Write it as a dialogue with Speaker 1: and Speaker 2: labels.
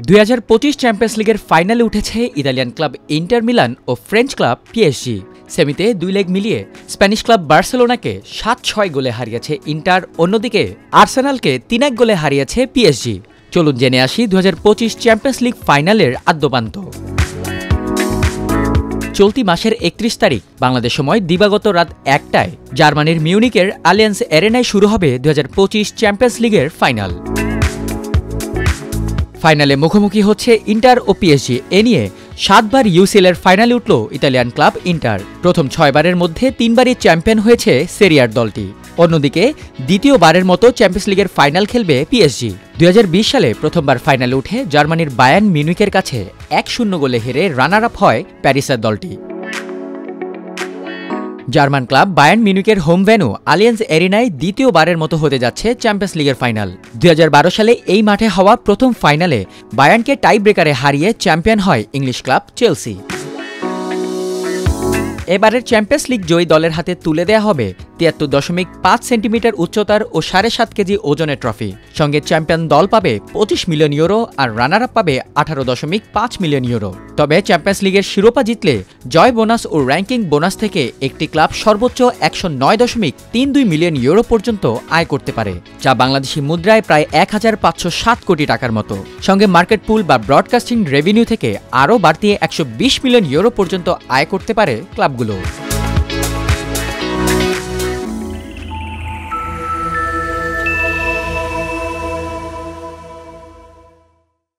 Speaker 1: 2025 champions লিগের ফাইনালে উঠেছে ইতালিয়ান ক্লাব ইন্টার মিলান ও ফ্রেঞ্চ ক্লাব পিএসজি। সেমিতে 2 লেগ মিলিয়ে স্প্যানিশ ক্লাব বার্সেলোনাকে 7-6 গোলে হারিয়েছে ইন্টার, অন্যদিকে আর্সেনালকে 3-1 গোলে হারিয়েছে পিএসজি। চলুন জেনে আসি 2025 চ্যাম্পিয়ন্স লিগ ফাইনালের আদ্যোপান্ত। চলতি মাসের 31 তারিখ বাংলাদেশ সময় দিবাগত রাত 1টায় জার্মানির মিউনিকের আলিয়ান্স অ্যারেনায় শুরু হবে 2025 চ্যাম্পিয়ন্স লিগের ফাইনাল। ফাইনালে মুখোমুখি হচ্ছে ইন্টার ও পিএসজি। এ নিয়ে 7 বার ইউসিএল এর ফাইনালে উঠল ইতালিয়ান ক্লাব ইন্টার। প্রথম 6 বারের মধ্যে 3 বারই চ্যাম্পিয়ন হয়েছে সেরিয়ার দলটি। অন্যদিকে দ্বিতীয়বারের মতো চ্যাম্পিয়ন্স লিগের ফাইনাল খেলবে পিএসজি। 2020 সালে প্রথমবার ফাইনালে উঠে জার্মানির বায়ার্ন মিউনিকের কাছে 1-0 গোলে হেরে রানার আপ হয় প্যারিসের দলটি। জার্মান ক্লাব বায়ার্ন মিউনিকের হোম ভেন্যু আলিয়ান্স অ্যারেনায় দ্বিতীয়বারের মতো হতে যাচ্ছে চ্যাম্পিয়ন্স লিগের ফাইনাল। 2012 সালে এই মাঠে হওয়া প্রথম ফাইনালে বায়ার্নকে টাই ব্রেকারে হারিয়ে চ্যাম্পিয়ন হয় ইংলিশ ক্লাব চেলসি। এবারের চ্যাম্পিয়ন্স লিগ জয়ী দলের হাতে তুলে দেয়া হবে 73.5 সেন্টিমিটার উচ্চতার ও 7.5 কেজি ওজনের ট্রফি। সঙ্গে চ্যাম্পিয়ন দল পাবে 25 মিলিয়ন ইউরো আর রানার আপ পাবে 18.5 মিলিয়ন ইউরো। তবে চ্যাম্পিয়ন্স লিগের শিরোপা জিতলে জয় বোনাস ও র্যাঙ্কিং বোনাস থেকে একটি ক্লাব সর্বোচ্চ 109.32 মিলিয়ন ইউরো পর্যন্ত আয় করতে পারে, যা বাংলাদেশি মুদ্রায় প্রায় 1507 কোটি টাকার মতো। সঙ্গে মার্কেট পুল বা ব্রডকাস্টিং রেভিনিউ থেকে আরও বাড়তি 120 মিলিয়ন ইউরো পর্যন্ত আয় করতে পারে ক্লাবগুলো।